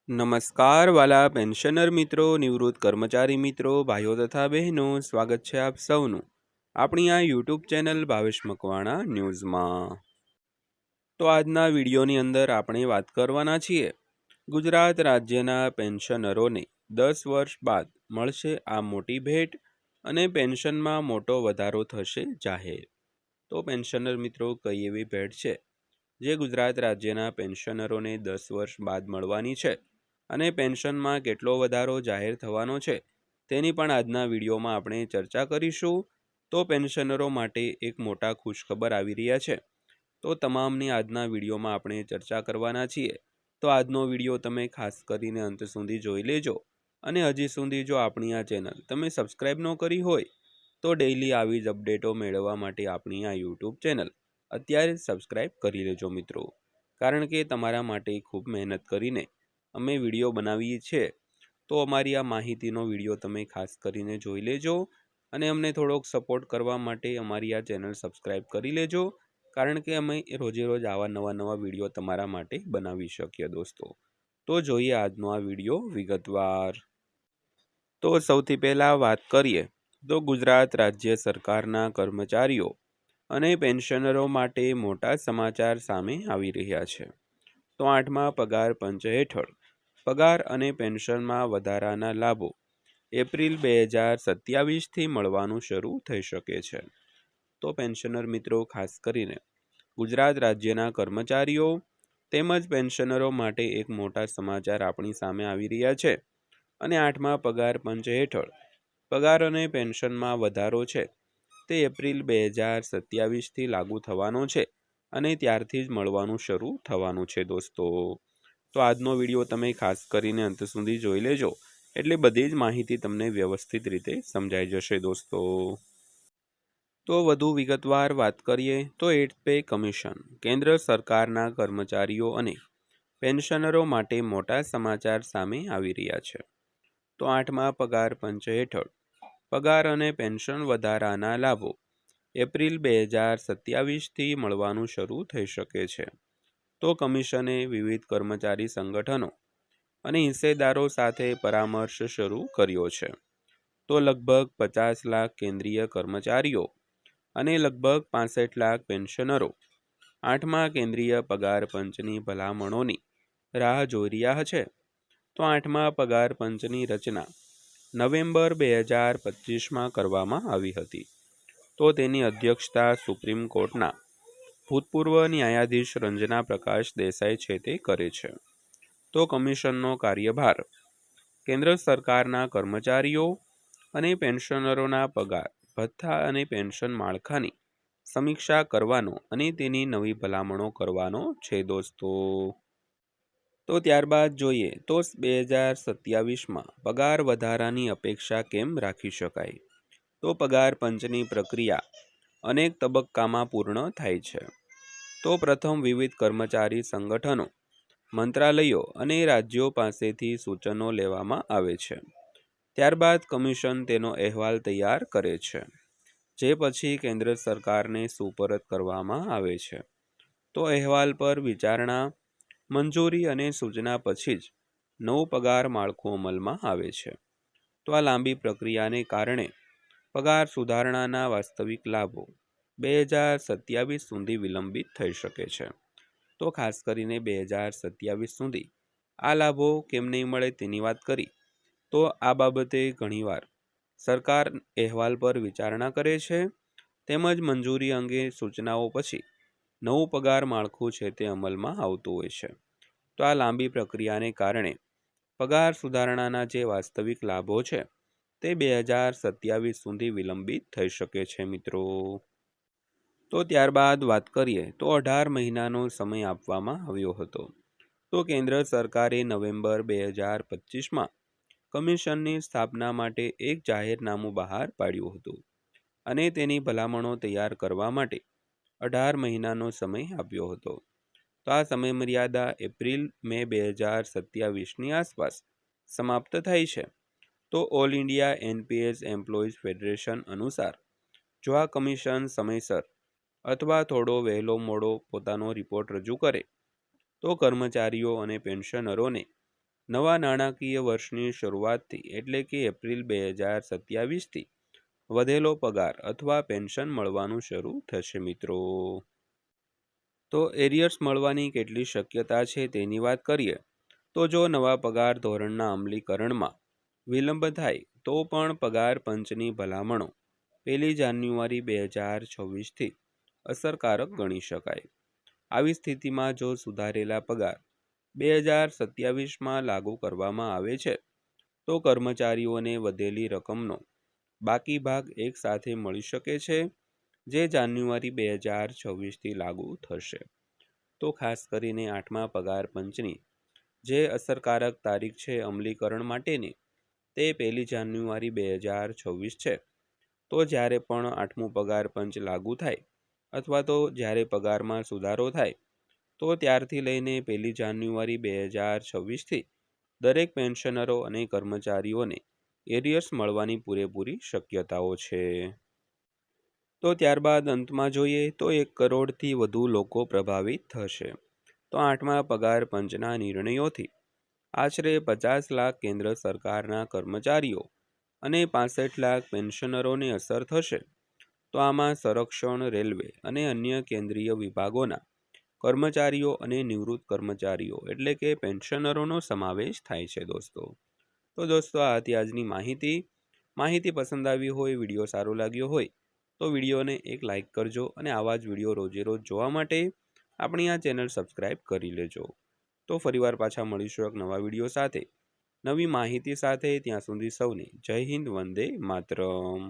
નમસ્કાર વાલા પેન્શનર મિત્રો, નિવૃત્ત કર્મચારી મિત્રો, ભાઈઓ તથા બહેનો, સ્વાગત છે આપ સૌનું આપણી આ યુટ્યુબ ચેનલ ભાવેશ મકવાણા ન્યૂઝમાં। તો આજના વિડીયોની અંદર આપણે વાત કરવાના છીએ ગુજરાત રાજ્યના પેન્શનરોને 10 વર્ષ બાદ મળશે આ મોટી ભેટ અને પેન્શનમાં મોટો વધારો થશે જાહેર। તો પેન્શનર મિત્રો, કઈ એવી ભેટ છે જે ગુજરાત રાજ્યના પેન્શનરોને 10 વર્ષ બાદ મળવાની છે અને પેન્શનમાં કેટલો વધારો જાહેર થવાનો છે તેની પણ આજના વિડીયોમાં આપણે ચર્ચા કરીશું। તો પેન્શનરો માટે એક મોટા ખુશખબર આવી રહ્યા છે, તો તમામની આજના વિડીયોમાં આપણે ચર્ચા કરવાના છીએ। તો આજનો વિડીયો તમે ખાસ કરીને અંત સુધી જોઈ લેજો અને હજી સુધી જો આપણી આ ચેનલ તમે સબસ્ક્રાઈબ ન કરી હોય તો ડેઈલી આવી જ અપડેટો મેળવવા માટે આપણી આ યુટ્યુબ ચેનલ અત્યારે સબસ્ક્રાઈબ કરી લેજો મિત્રો, કારણ કે તમારા માટે ખૂબ મહેનત કરીને અમે વિડીયો બનાવીએ છીએ। તો અમારી આ માહિતીનો વિડીયો તમે ખાસ કરીને જોઈ લેજો અને અમને થોડોક સપોર્ટ કરવા માટે અમારી આ ચેનલ સબસ્ક્રાઈબ કરી લેજો, કારણ કે અમે રોજે રોજ આવા નવા વિડીયો તમારા માટે બનાવી શકીએ દોસ્તો। તો જોઈએ આજનો આ વિડીયો વિગતવાર। તો સૌથી પહેલાં વાત કરીએ તો ગુજરાત રાજ્ય સરકારના કર્મચારીઓ અને પેન્શનરો માટે મોટા સમાચાર સામે આવી રહ્યા છે। તો 8મા પગાર પંચ હેઠળ પગાર અને પેન્શનમાં વધારાના લાભો એપ્રિલ 2027થી મળવાનું શરૂ થઈ શકે છે। તો પેન્શનર મિત્રો, ખાસ કરીને ગુજરાત રાજ્યના કર્મચારીઓ તેમજ પેન્શનરો માટે એક મોટા સમાચાર આપણી સામે આવી રહ્યા છે અને 8મા પગાર પંચ હેઠળ પગાર અને પેન્શનમાં વધારો છે તે એપ્રિલ 2027થી લાગુ થવાનો છે અને ત્યારથી જ મળવાનું શરૂ થવાનું છે દોસ્તો। તો આજનો વિડીયો તમે ખાસ કરીને અંત સુધી જોઈ લેજો, એટલે બધી જ માહિતી તમને વ્યવસ્થિત રીતે સમજાઈ જશે દોસ્તો। તો વધુ વિગતવાર વાત કરીએ તો 8th પે કમિશન કેન્દ્ર સરકારના કર્મચારીઓ અને પેન્શનરો માટે મોટા સમાચાર સામે આવી રહ્યા છે। તો 8મા પગાર પંચ હેઠળ પગાર અને પેન્શન વધારાના લાભો એપ્રિલ 2027થી મળવાનું શરૂ થઈ શકે છે। તો કમિશને વિવિધ કર્મચારી સંગઠનો અને હિસ્સેદારો સાથે પરામર્શ શરૂ કર્યો છે। તો લગભગ 50 લાખ કેન્દ્રીય કર્મચારીઓ અને લગભગ 65 લાખ પેન્શનરો 8મા કેન્દ્રીય પગાર પંચની ભલામણોની રાહ જોઈ રહ્યા છે। તો 8મા પગાર પંચની રચના નવેમ્બર 2025માં કરવામાં આવી હતી। તો તેની અધ્યક્ષતા સુપ્રીમ કોર્ટના ભૂતપૂર્વ ન્યાયાધીશ રંજના પ્રકાશ દેસાઈ છે તે કરે છે। તો કમિશનનો કાર્યભાર કેન્દ્ર સરકારના કર્મચારીઓ અને પેન્શનરોના પગાર ભથ્થા અને પેન્શન માળખાની સમીક્ષા કરવાનો અને તેની નવી ભલામણો કરવાનો છે દોસ્તો। તો ત્યારબાદ જોઈએ તો 2027માં પગાર વધારાની અપેક્ષા કેમ રાખી શકાય। તો પગાર પંચની પ્રક્રિયા અનેક તબક્કામાં પૂર્ણ થાય છે। તો પ્રથમ વિવિધ કર્મચારી સંગઠનો, મંત્રાલયો અને રાજ્યો પાસેથી સૂચનો લેવામાં આવે છે। ત્યારબાદ કમિશન તેનો અહેવાલ તૈયાર કરે છે, જે પછી કેન્દ્ર સરકારને સુપરત કરવામાં આવે છે। તો અહેવાલ પર વિચારણા, મંજૂરી અને સૂચના પછી જ નવું પગાર માળખું અમલમાં આવે છે। તો આ લાંબી પ્રક્રિયાને કારણે પગાર સુધારણાના વાસ્તવિક લાભો 2027 સુધી વિલંબિત થઈ શકે છે। તો ખાસ કરીને 2027 સુધી આ લાભો કેમ નહીં મળે તેની વાત કરી તો આ બાબતે ઘણીવાર સરકાર અહેવાલ પર વિચારણા કરે છે, તેમજ મંજૂરી અંગે સૂચનાઓ પછી નવું પગાર માળખું છે તે અમલમાં આવતું હોય છે। તો આ લાંબી પ્રક્રિયાને કારણે પગાર સુધારણાના જે વાસ્તવિક લાભો છે તે 2027 સુધી વિલંબિત થઈ શકે છે મિત્રો। તો ત્યારબાદ વાત કરીએ તો 18 મહિનાનો સમય આપવામાં આવ્યો હતો। તો કેન્દ્ર સરકારે નવેમ્બર 2025માં કમિશનની સ્થાપના માટે એક જાહેરનામું બહાર પાડ્યું હતું અને તેની ભલામણો તૈયાર કરવા માટે 18 મહિનાનો સમય આપ્યો હતો। તો આ સમયમર્યાદા એપ્રિલ-મે 2027ની આસપાસ સમાપ્ત થાય છે। તો all India NPS employees federation અનુસાર જો આ કમિશન સમયસર અથવા થોડો વહેલો મોડો પોતાનો રિપોર્ટ રજૂ કરે તો કર્મચારીઓ અને પેન્શનરોને નવા નાણાકીય વર્ષની શરૂઆતથી એટલે કે એપ્રિલ 2027થી વધેલો પગાર અથવા પેન્શન મળવાનું શરૂ થશે મિત્રો। તો એરિયર્સ મળવાની કેટલી શક્યતા છે તેની વાત કરીએ તો જો નવા પગાર ધોરણના અમલીકરણમાં વિલંબ થાય તો પણ પગાર પંચની ભલામણો 1 જાન્યુઆરી 2026થી અસરકારક ગણી શકાય। આવી સ્થિતિમાં જો સુધારેલા પગાર 2027માં લાગુ કરવામાં આવે છે તો કર્મચારીઓને વધેલી રકમનો બાકી ભાગ એક સાથે મળી શકે છે, જે જાન્યુઆરી 2026થી લાગુ થશે। તો ખાસ કરીને 8મા પગાર પંચની જે અસરકારક તારીખ છે અમલીકરણ માટેની તે 1 જાન્યુઆરી 2026 છે। તો જ્યારે પણ 8મું પગાર પંચ લાગુ થાય અથવા તો જ્યારે પગારમાં સુધારો થાય તો ત્યારથી લઈને 1 જાન્યુઆરી 2026થી દરેક પેન્શનરો અને કર્મચારીઓને એરિયર્સ મળવાની પૂરેપૂરી શક્યતાઓ છે। તો ત્યારબાદ અંતમાં જોઈએ તો 1 કરોડથી વધુ લોકો પ્રભાવિત થશે। તો 8મા પગાર પંચના નિર્ણયોથી આશરે 50 લાખ કેન્દ્ર સરકારના કર્મચારીઓ અને 65 લાખ પેન્શનરોને અસર થશે। તો આમાં સંરક્ષણ, રેલવે અને અન્ય કેન્દ્રીય વિભાગોના કર્મચારીઓ અને નિવૃત્ત કર્મચારીઓ એટલે કે પેન્શનરોનો સમાવેશ થાય છે દોસ્તો। તો દોસ્તો આ હતી આજની માહિતી પસંદ આવી હોય, વિડીયો સારો લાગ્યો હોય તો વિડીયોને એક લાઇક કરજો અને આવા જ વિડીયો રોજે રોજ જોવા માટે આપણી આ ચેનલ સબસ્ક્રાઈબ કરી લેજો। તો ફરીવાર પાછા મળીશું એક નવા વિડીયો સાથે, નવી માહિતી સાથે। ત્યાં સુધી સૌને જય હિન્દ, વંદે માતરમ।